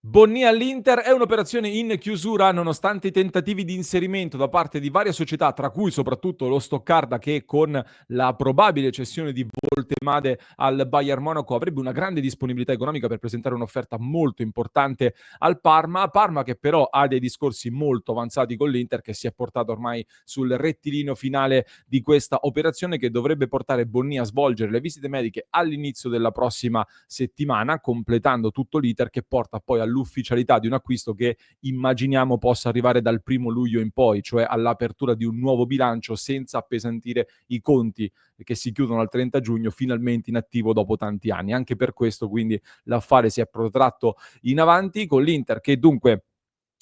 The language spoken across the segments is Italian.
Bonni all'Inter è un'operazione in chiusura nonostante i tentativi di inserimento da parte di varie società, tra cui soprattutto lo Stoccarda che con la probabile cessione di Voltemade al Bayern Monaco avrebbe una grande disponibilità economica per presentare un'offerta molto importante al Parma che però ha dei discorsi molto avanzati con l'Inter, che si è portato ormai sul rettilineo finale di questa operazione, che dovrebbe portare Bonni a svolgere le visite mediche all'inizio della prossima settimana, completando tutto l'iter che porta poi all'ufficialità di un acquisto che immaginiamo possa arrivare dal 1° luglio in poi, cioè all'apertura di un nuovo bilancio senza appesantire i conti che si chiudono al 30 giugno, finalmente in attivo dopo tanti anni. Anche per questo quindi l'affare si è protratto in avanti, con l'Inter che dunque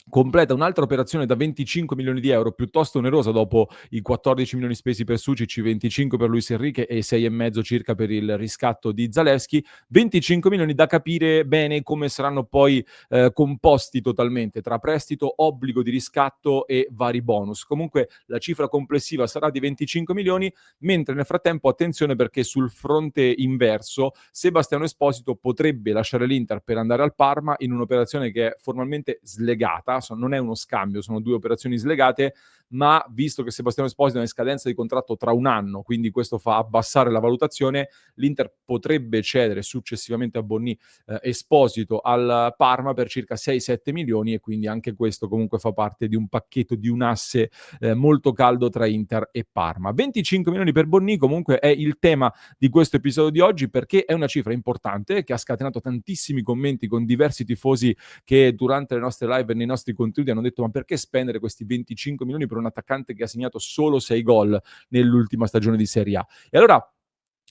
completa un'altra operazione da 25 milioni di euro, piuttosto onerosa dopo i 14 milioni spesi per Sucic, 25 per Luis Enrique e 6,5 circa per il riscatto di Zalewski. 25 milioni da capire bene come saranno poi composti totalmente tra prestito, obbligo di riscatto e vari bonus. Comunque la cifra complessiva sarà di 25 milioni, mentre nel frattempo attenzione perché sul fronte inverso Sebastiano Esposito potrebbe lasciare l'Inter per andare al Parma in un'operazione che è formalmente slegata, non è uno scambio, sono due operazioni slegate, ma visto che Sebastiano Esposito è in scadenza di contratto tra un anno, quindi questo fa abbassare la valutazione, l'Inter potrebbe cedere successivamente a Bonni Esposito al Parma per circa 6-7 milioni, e quindi anche questo comunque fa parte di un pacchetto, di un asse molto caldo tra Inter e Parma. 25 milioni per Bonni comunque è il tema di questo episodio di oggi, perché è una cifra importante che ha scatenato tantissimi commenti con diversi tifosi che durante le nostre live e nei nostri contenuti hanno detto: ma perché spendere questi 25 milioni per un attaccante che ha segnato solo 6 gol nell'ultima stagione di Serie A? E allora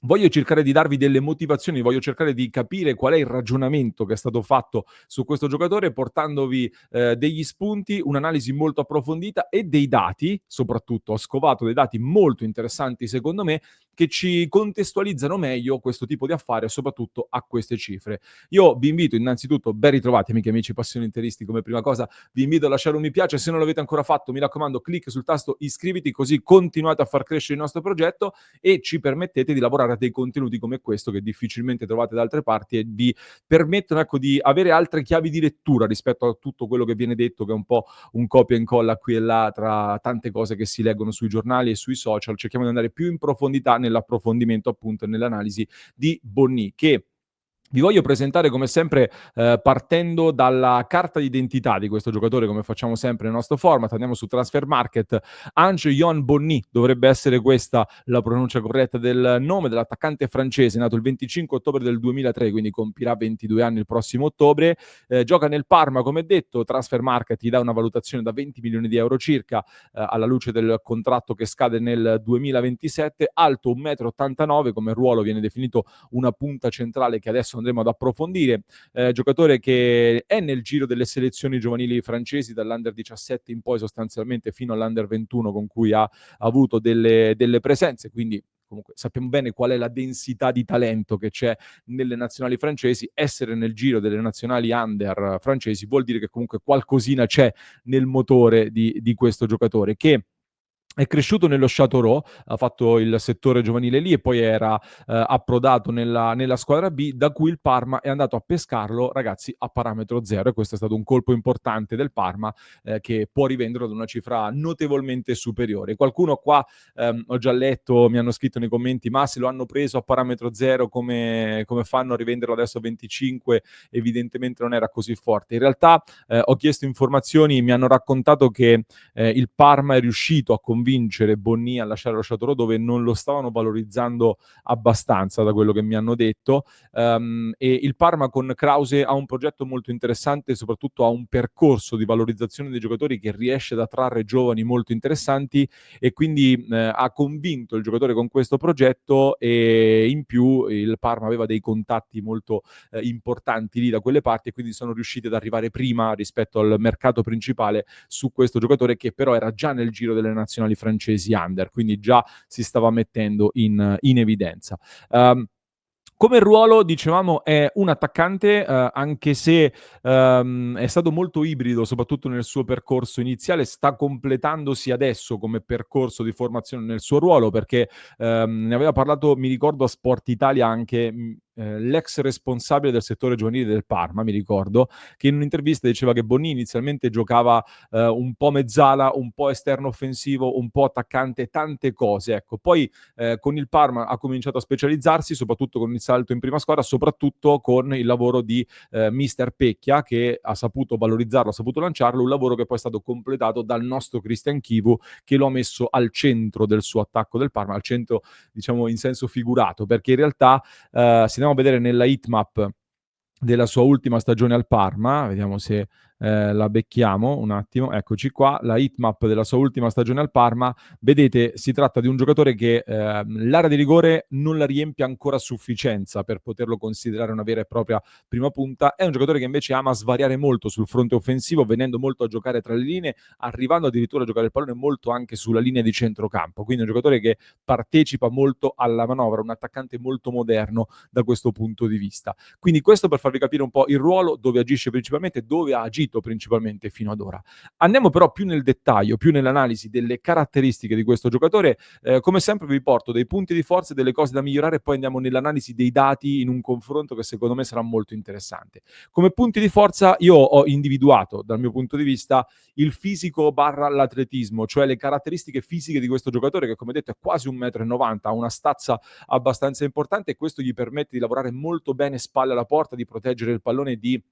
voglio cercare di darvi delle motivazioni, voglio cercare di capire qual è il ragionamento che è stato fatto su questo giocatore, portandovi degli spunti, un'analisi molto approfondita e dei dati, soprattutto ho scovato dei dati molto interessanti secondo me, che ci contestualizzano meglio questo tipo di affare, soprattutto a queste cifre. Io vi invito innanzitutto, ben ritrovati amici passioni interisti, come prima cosa vi invito a lasciare un mi piace, se non l'avete ancora fatto mi raccomando clic sul tasto iscriviti, così continuate a far crescere il nostro progetto e ci permettete di lavorare a dei contenuti come questo che difficilmente trovate da altre parti e vi permettono, ecco, di avere altre chiavi di lettura rispetto a tutto quello che viene detto, che è un po' un copia e incolla qui e là tra tante cose che si leggono sui giornali e sui social. Cerchiamo di andare più in profondità nell'approfondimento, appunto, e nell'analisi di Bonni, che vi voglio presentare come sempre partendo dalla carta d'identità di questo giocatore, come facciamo sempre nel nostro format. Andiamo su Transfer Market. Ange Yon Bonni, dovrebbe essere questa la pronuncia corretta del nome dell'attaccante francese, nato il 25 ottobre del 2003, quindi compirà 22 anni il prossimo ottobre. Gioca nel Parma, come detto. Transfer Market gli dà una valutazione da 20 milioni di euro circa, alla luce del contratto che scade nel 2027. Alto 1,89 m, come ruolo viene definito una punta centrale che adesso andremo ad approfondire. Giocatore che è nel giro delle selezioni giovanili francesi dall'Under 17 in poi, sostanzialmente fino all'Under 21, con cui ha avuto delle presenze, quindi comunque sappiamo bene qual è la densità di talento che c'è nelle nazionali francesi. Essere nel giro delle nazionali under francesi vuol dire che comunque qualcosina c'è nel motore di questo giocatore, che è cresciuto nello Châteauroux, ha fatto il settore giovanile lì e poi era approdato nella squadra B, da cui il Parma è andato a pescarlo, ragazzi, a parametro zero, e questo è stato un colpo importante del Parma, che può rivenderlo ad una cifra notevolmente superiore. Qualcuno qua, ho già letto, mi hanno scritto nei commenti: ma se lo hanno preso a parametro zero come fanno a rivenderlo adesso a 25? Evidentemente non era così forte. In realtà ho chiesto informazioni, mi hanno raccontato che il Parma è riuscito a convincere Bonni a lasciare lo Châteauroux, dove non lo stavano valorizzando abbastanza, da quello che mi hanno detto, e il Parma con Krause ha un progetto molto interessante, soprattutto ha un percorso di valorizzazione dei giocatori che riesce ad attrarre giovani molto interessanti, e quindi ha convinto il giocatore con questo progetto, e in più il Parma aveva dei contatti molto importanti lì da quelle parti, e quindi sono riusciti ad arrivare prima rispetto al mercato principale su questo giocatore, che però era già nel giro delle nazionali francesi under, quindi già si stava mettendo in evidenza. Come ruolo, dicevamo, è un attaccante, anche se è stato molto ibrido, soprattutto nel suo percorso iniziale, sta completandosi adesso come percorso di formazione nel suo ruolo, perché ne aveva parlato, mi ricordo, a Sport Italia anche l'ex responsabile del settore giovanile del Parma, mi ricordo, che in un'intervista diceva che Bonnì inizialmente giocava un po' mezzala, un po' esterno offensivo, un po' attaccante, tante cose, ecco. Poi con il Parma ha cominciato a specializzarsi, soprattutto con il salto in prima squadra, soprattutto con il lavoro di mister Pecchia, che ha saputo valorizzarlo, ha saputo lanciarlo, un lavoro che poi è stato completato dal nostro Christian Chivu, che lo ha messo al centro del suo attacco del Parma, al centro diciamo in senso figurato, perché in realtà se andiamo a vedere nella heatmap della sua ultima stagione al Parma, vediamo se la becchiamo un attimo, eccoci qua, la heatmap della sua ultima stagione al Parma, vedete si tratta di un giocatore che l'area di rigore non la riempie ancora a sufficienza per poterlo considerare una vera e propria prima punta, è un giocatore che invece ama svariare molto sul fronte offensivo, venendo molto a giocare tra le linee, arrivando addirittura a giocare il pallone molto anche sulla linea di centrocampo, quindi è un giocatore che partecipa molto alla manovra, un attaccante molto moderno da questo punto di vista. Quindi questo per farvi capire un po' il ruolo, dove agisce principalmente, dove ha agito principalmente fino ad ora. Andiamo però più nel dettaglio, più nell'analisi delle caratteristiche di questo giocatore. Come sempre vi porto dei punti di forza e delle cose da migliorare e poi andiamo nell'analisi dei dati in un confronto che secondo me sarà molto interessante. Come punti di forza io ho individuato, dal mio punto di vista, il fisico barra l'atletismo, cioè le caratteristiche fisiche di questo giocatore che come detto è quasi 1,90 m, ha una stazza abbastanza importante e questo gli permette di lavorare molto bene spalle alla porta, di proteggere il pallone, di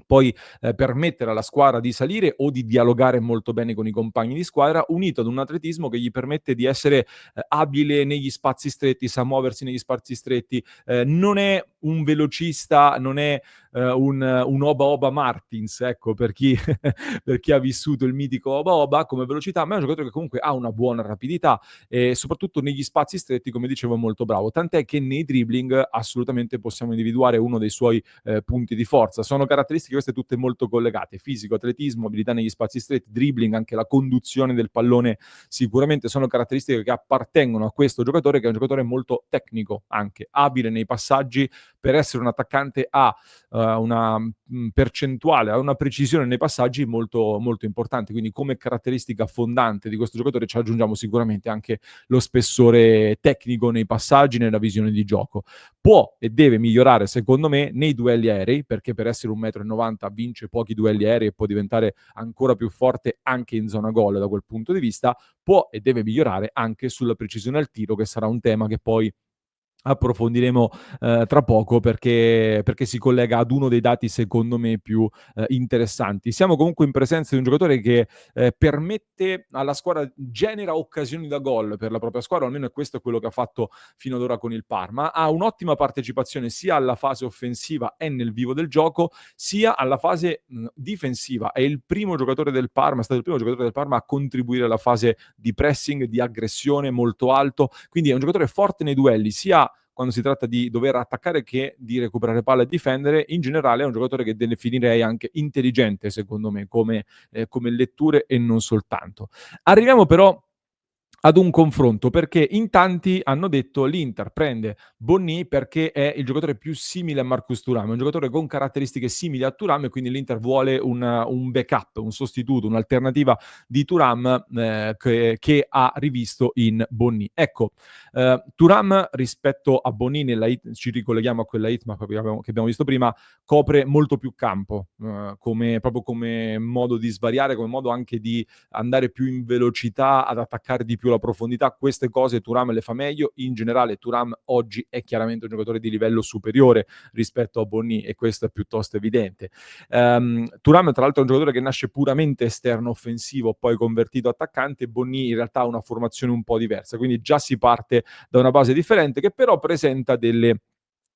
poi permettere alla squadra di salire o di dialogare molto bene con i compagni di squadra, unito ad un atletismo che gli permette di essere abile negli spazi stretti, sa muoversi negli spazi stretti, non è un velocista, non è un Oba Oba Martins, ecco, per chi, per chi ha vissuto il mitico Oba Oba come velocità, ma è un giocatore che comunque ha una buona rapidità e soprattutto negli spazi stretti, come dicevo, è molto bravo. Tant'è che nei dribbling assolutamente possiamo individuare uno dei suoi punti di forza. Sono caratteristiche queste tutte molto collegate: fisico, atletismo, abilità negli spazi stretti, dribbling, anche la conduzione del pallone sicuramente sono caratteristiche che appartengono a questo giocatore, che è un giocatore molto tecnico, anche abile nei passaggi. Per essere un attaccante ha una percentuale, ha una precisione nei passaggi molto, molto importante, quindi come caratteristica fondante di questo giocatore ci aggiungiamo sicuramente anche lo spessore tecnico nei passaggi, nella visione di gioco. Può e deve migliorare secondo me nei duelli aerei, perché per essere 1,90 m vince pochi duelli aerei e può diventare ancora più forte anche in zona gol da quel punto di vista. Può e deve migliorare anche sulla precisione al tiro, che sarà un tema che poi approfondiremo tra poco, perché si collega ad uno dei dati secondo me più interessanti. Siamo comunque in presenza di un giocatore che permette alla squadra, genera occasioni da gol per la propria squadra, almeno è questo quello che ha fatto fino ad ora con il Parma. Ha un'ottima partecipazione sia alla fase offensiva e nel vivo del gioco, sia alla fase difensiva. È il primo giocatore del Parma, è stato il primo giocatore del Parma a contribuire alla fase di pressing, di aggressione molto alto, quindi è un giocatore forte nei duelli, sia quando si tratta di dover attaccare che di recuperare palla e difendere. In generale è un giocatore che definirei anche intelligente, secondo me, come letture e non soltanto. Arriviamo però ad un confronto, perché in tanti hanno detto l'Inter prende Bonnì perché è il giocatore più simile a Marcus Thuram, è un giocatore con caratteristiche simili a Thuram e quindi l'Inter vuole un backup, un sostituto, un'alternativa di Thuram che ha rivisto in Bonnì. Ecco, Thuram rispetto a Bonnì, ci ricolleghiamo a quella hitmap che abbiamo visto prima, copre molto più campo, proprio come modo di svariare, come modo anche di andare più in velocità, ad attaccare di più la profondità. Queste cose Thuram le fa meglio. In generale Thuram oggi è chiaramente un giocatore di livello superiore rispetto a Bonnì e questo è piuttosto evidente. Thuram tra l'altro è un giocatore che nasce puramente esterno offensivo, poi convertito attaccante. Bonnì in realtà ha una formazione un po' diversa, quindi già si parte da una base differente che però presenta delle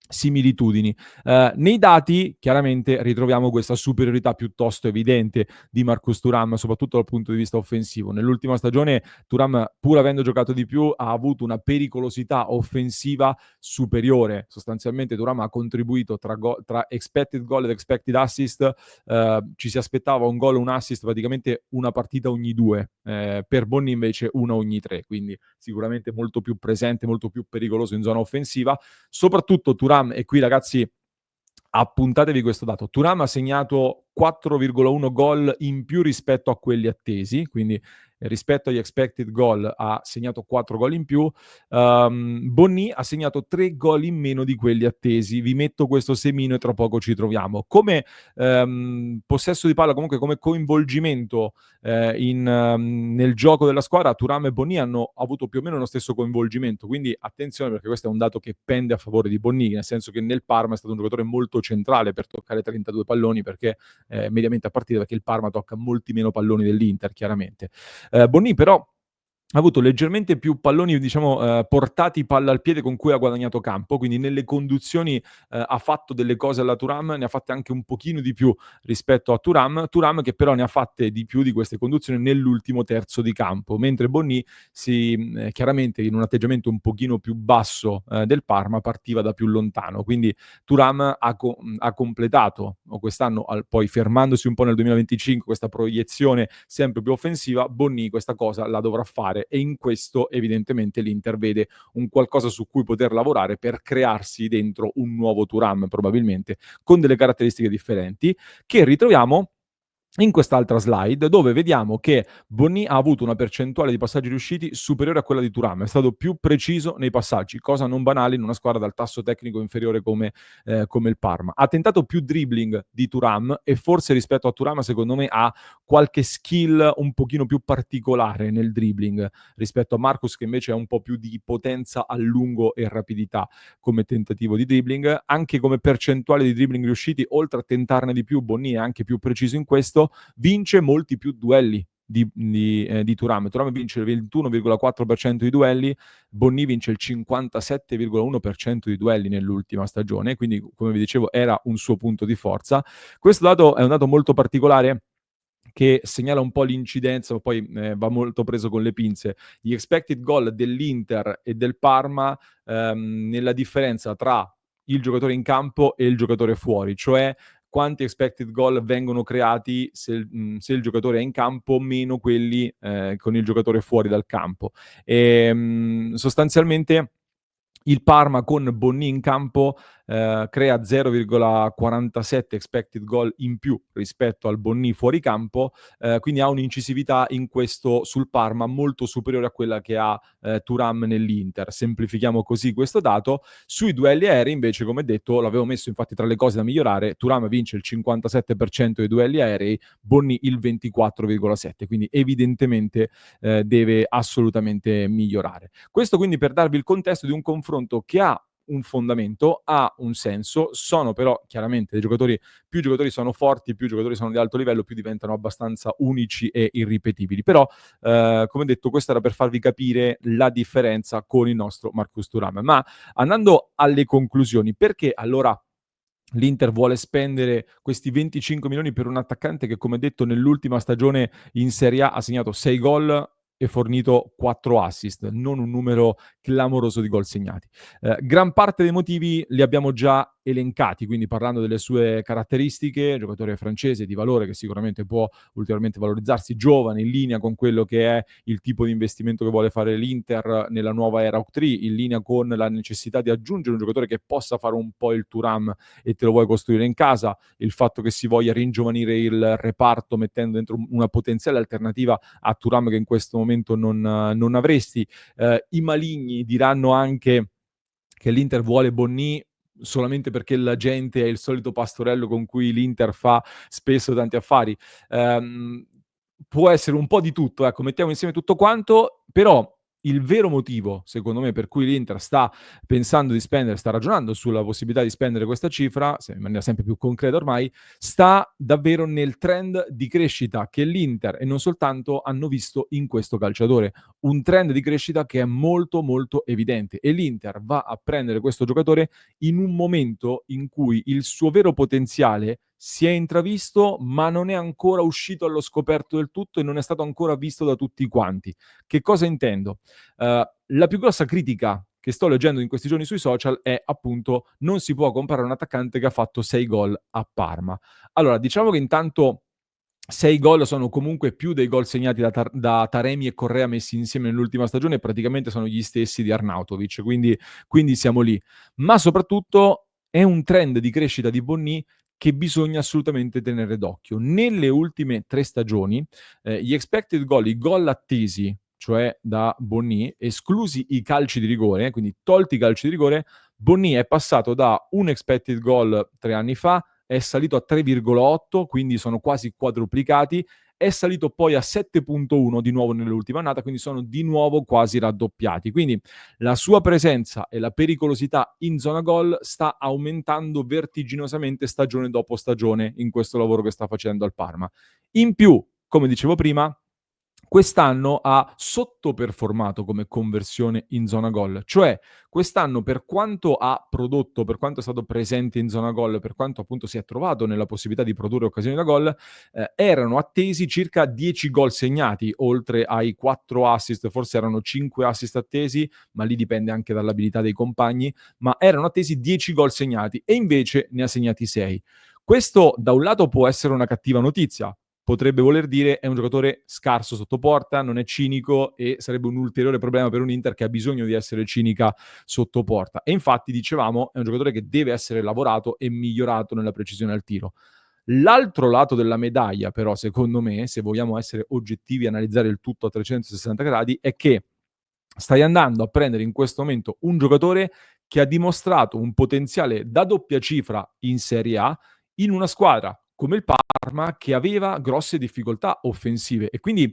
similitudini. Nei dati chiaramente ritroviamo questa superiorità piuttosto evidente di Marcus Thuram, soprattutto dal punto di vista offensivo. Nell'ultima stagione Thuram, pur avendo giocato di più, ha avuto una pericolosità offensiva superiore. Sostanzialmente Thuram ha contribuito tra expected goal ed expected assist, ci si aspettava un gol o un assist praticamente una partita ogni due, per Bonnì invece una ogni tre, quindi sicuramente molto più presente, molto più pericoloso in zona offensiva. Soprattutto Thuram, e qui ragazzi appuntatevi questo dato, Thuram ha segnato 4,1 gol in più rispetto a quelli attesi, quindi rispetto agli expected goal ha segnato 4 gol in più, Bonny ha segnato 3 gol in meno di quelli attesi. Vi metto questo semino e tra poco ci troviamo. Come possesso di palla, comunque come coinvolgimento nel gioco della squadra, Thuram e Bonny hanno avuto più o meno lo stesso coinvolgimento, quindi attenzione perché questo è un dato che pende a favore di Bonny, nel senso che nel Parma è stato un giocatore molto centrale per toccare 32 palloni, perché mediamente a partita, perché il Parma tocca molti meno palloni dell'Inter, chiaramente. Bonny però ha avuto leggermente più palloni, diciamo, portati palla al piede con cui ha guadagnato campo, quindi nelle conduzioni ha fatto delle cose alla Thuram, ne ha fatte anche un pochino di più rispetto a Thuram che però ne ha fatte di più di queste conduzioni nell'ultimo terzo di campo, mentre Bonny chiaramente in un atteggiamento un pochino più basso del Parma partiva da più lontano, quindi Thuram ha completato quest'anno, poi fermandosi un po' nel 2025, questa proiezione sempre più offensiva. Bonny questa cosa la dovrà fare e in questo evidentemente l'Inter vede un qualcosa su cui poter lavorare per crearsi dentro un nuovo Thuram, probabilmente con delle caratteristiche differenti, che ritroviamo in quest'altra slide, dove vediamo che Bonny ha avuto una percentuale di passaggi riusciti superiore a quella di Thuram, è stato più preciso nei passaggi, cosa non banale in una squadra dal tasso tecnico inferiore come il Parma. Ha tentato più dribbling di Thuram e forse rispetto a Thuram secondo me ha qualche skill un pochino più particolare nel dribbling rispetto a Marcus, che invece ha un po' più di potenza a lungo e rapidità come tentativo di dribbling. Anche come percentuale di dribbling riusciti, oltre a tentarne di più, Bonny è anche più preciso in questo, vince molti più duelli di Thuram. Thuram vince il 21,4% di duelli, Bonny vince il 57,1% di duelli nell'ultima stagione, quindi come vi dicevo era un suo punto di forza. Questo dato è un dato molto particolare che segnala un po' l'incidenza, ma poi va molto preso con le pinze. Gli expected goal dell'Inter e del Parma nella differenza tra il giocatore in campo e il giocatore fuori, cioè quanti expected goal vengono creati se il giocatore è in campo, meno quelli con il giocatore fuori dal campo. Sostanzialmente il Parma con Bonny in campo crea 0,47 expected goal in più rispetto al Bonny fuori campo, quindi ha un'incisività in questo sul Parma molto superiore a quella che ha Thuram nell'Inter. Semplifichiamo così questo dato. Sui duelli aerei invece, come detto, l'avevo messo infatti tra le cose da migliorare, Thuram vince il 57% dei duelli aerei, Bonny il 24,7%, quindi evidentemente deve assolutamente migliorare. Questo quindi per darvi il contesto di un confronto che ha un fondamento, ha un senso, sono però chiaramente dei giocatori, più i giocatori sono forti, più i giocatori sono di alto livello, più diventano abbastanza unici e irripetibili. Però, come detto, questo era per farvi capire la differenza con il nostro Marcus Thuram. Ma andando alle conclusioni, perché allora l'Inter vuole spendere questi 25 milioni per un attaccante che, come detto, nell'ultima stagione in Serie A ha segnato 6 gol e fornito 4 assist, non un numero clamoroso di gol segnati. Gran parte dei motivi li abbiamo già elencati, quindi parlando delle sue caratteristiche, giocatore francese di valore che sicuramente può ulteriormente valorizzarsi, giovane, in linea con quello che è il tipo di investimento che vuole fare l'Inter nella nuova era Octree, in linea con la necessità di aggiungere un giocatore che possa fare un po' il Thuram e te lo vuoi costruire in casa, il fatto che si voglia ringiovanire il reparto mettendo dentro una potenziale alternativa a Thuram che in questo momento non avresti. I maligni diranno anche che l'Inter vuole Bonny solamente perché la gente è il solito pastorello con cui l'Inter fa spesso tanti affari. Ehm, Può essere un po' di tutto, ecco, mettiamo insieme tutto quanto, però il vero motivo, secondo me, per cui l'Inter sta pensando di spendere, sta ragionando sulla possibilità di spendere questa cifra, in maniera sempre più concreta ormai, sta davvero nel trend di crescita che l'Inter e non soltanto hanno visto in questo calciatore. Un trend di crescita che è molto molto evidente e l'Inter va a prendere questo giocatore in un momento in cui il suo vero potenziale si è intravisto, ma non è ancora uscito allo scoperto del tutto e non è stato ancora visto da tutti quanti. Che cosa intendo? La più grossa critica che sto leggendo in questi giorni sui social è appunto non si può comprare un attaccante che ha fatto 6 gol a Parma. Allora, diciamo che intanto 6 gol sono comunque più dei gol segnati da Taremi e Correa messi insieme nell'ultima stagione, praticamente sono gli stessi di Arnautovic, quindi siamo lì. Ma soprattutto è un trend di crescita di Bonny che bisogna assolutamente tenere d'occhio. Nelle ultime 3 stagioni, gli expected goal, i gol attesi, cioè da Bonnì, esclusi i calci di rigore, quindi tolti i calci di rigore, Bonnì è passato da un expected goal 3 anni fa, è salito a 3,8, quindi sono quasi quadruplicati, è salito poi a 7,1 di nuovo nell'ultima annata, quindi sono di nuovo quasi raddoppiati. Quindi la sua presenza e la pericolosità in zona gol sta aumentando vertiginosamente stagione dopo stagione in questo lavoro che sta facendo al Parma. In più, come dicevo prima, quest'anno ha sottoperformato come conversione in zona gol, cioè quest'anno per quanto ha prodotto, per quanto è stato presente in zona gol, per quanto appunto si è trovato nella possibilità di produrre occasioni da gol, erano attesi circa 10 gol segnati, oltre ai 4 assist, forse erano 5 assist attesi, ma lì dipende anche dall'abilità dei compagni, ma erano attesi 10 gol segnati e invece ne ha segnati 6. Questo da un lato può essere una cattiva notizia, potrebbe voler dire è un giocatore scarso sotto porta, non è cinico e sarebbe un ulteriore problema per un Inter che ha bisogno di essere cinica sotto porta. E infatti, dicevamo, è un giocatore che deve essere lavorato e migliorato nella precisione al tiro. L'altro lato della medaglia, però, secondo me, se vogliamo essere oggettivi e analizzare il tutto a 360 gradi, è che stai andando a prendere in questo momento un giocatore che ha dimostrato un potenziale da doppia cifra in Serie A in una squadra come il Parma che aveva grosse difficoltà offensive e quindi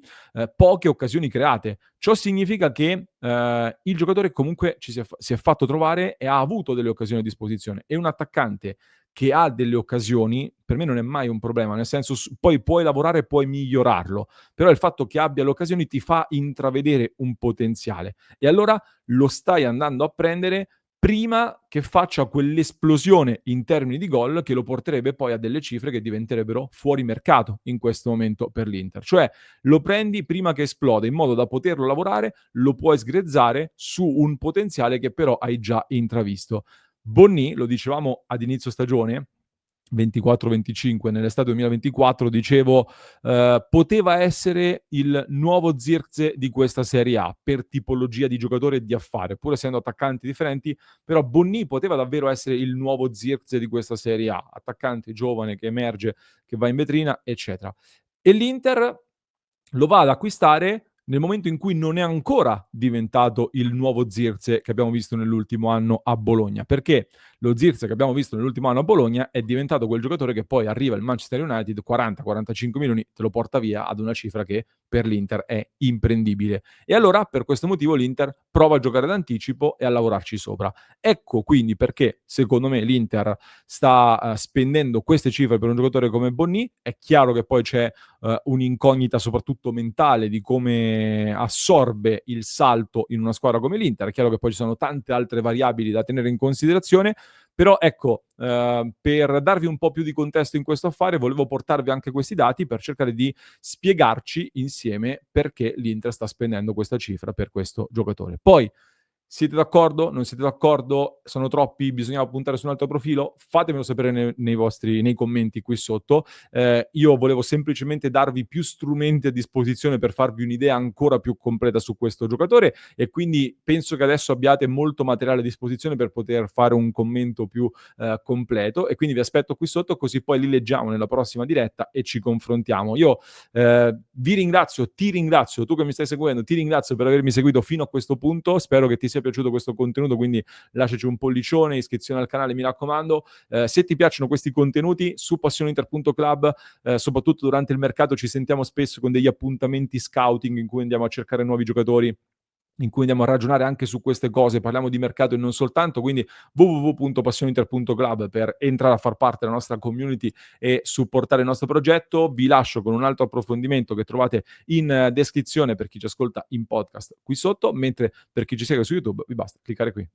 poche occasioni create. Ciò significa che il giocatore comunque si è fatto trovare e ha avuto delle occasioni a disposizione e un attaccante che ha delle occasioni per me non è mai un problema, nel senso poi puoi lavorare e puoi migliorarlo, però il fatto che abbia le occasioni ti fa intravedere un potenziale e allora lo stai andando a prendere prima che faccia quell'esplosione in termini di gol che lo porterebbe poi a delle cifre che diventerebbero fuori mercato in questo momento per l'Inter. Cioè lo prendi prima che esplode in modo da poterlo lavorare, lo puoi sgrezzare su un potenziale che però hai già intravisto. Bonnì, lo dicevamo ad inizio stagione, 24-25 nell'estate 2024, dicevo, poteva essere il nuovo Zirkzee di questa Serie A per tipologia di giocatore e di affare, pur essendo attaccanti differenti, però Bonnì poteva davvero essere il nuovo Zirkzee di questa Serie A, attaccante giovane che emerge, che va in vetrina, eccetera. E l'Inter lo va ad acquistare nel momento in cui non è ancora diventato il nuovo Zirkzee che abbiamo visto nell'ultimo anno a Bologna, perché lo Zirkzee che abbiamo visto nell'ultimo anno a Bologna è diventato quel giocatore che poi arriva al Manchester United, 40-45 milioni, te lo porta via ad una cifra che per l'Inter è imprendibile. E allora per questo motivo l'Inter prova a giocare d'anticipo e a lavorarci sopra. Ecco quindi perché secondo me l'Inter sta spendendo queste cifre per un giocatore come Bonnì. È chiaro che poi c'è un'incognita soprattutto mentale di come assorbe il salto in una squadra come l'Inter. È chiaro che poi ci sono tante altre variabili da tenere in considerazione, però ecco, per darvi un po' più di contesto in questo affare, volevo portarvi anche questi dati per cercare di spiegarci insieme perché l'Inter sta spendendo questa cifra per questo giocatore. Poi, siete d'accordo? Non siete d'accordo? Sono troppi? Bisognava puntare su un altro profilo? Fatemelo sapere nei commenti qui sotto. Io volevo semplicemente darvi più strumenti a disposizione per farvi un'idea ancora più completa su questo giocatore e quindi penso che adesso abbiate molto materiale a disposizione per poter fare un commento più completo e quindi vi aspetto qui sotto così poi li leggiamo nella prossima diretta e ci confrontiamo. Io vi ringrazio, ti ringrazio, tu che mi stai seguendo, ti ringrazio per avermi seguito fino a questo punto, spero che ti sia piaciuto questo contenuto, quindi lasciaci un pollicione, iscrizione al canale, mi raccomando. Se ti piacciono questi contenuti su passioneinter.club, soprattutto durante il mercato ci sentiamo spesso con degli appuntamenti scouting in cui andiamo a cercare nuovi giocatori, in cui andiamo a ragionare anche su queste cose, parliamo di mercato e non soltanto, quindi www.passioneinter.club per entrare a far parte della nostra community e supportare il nostro progetto. Vi lascio con un altro approfondimento che trovate in descrizione per chi ci ascolta in podcast qui sotto, mentre per chi ci segue su YouTube vi basta cliccare qui.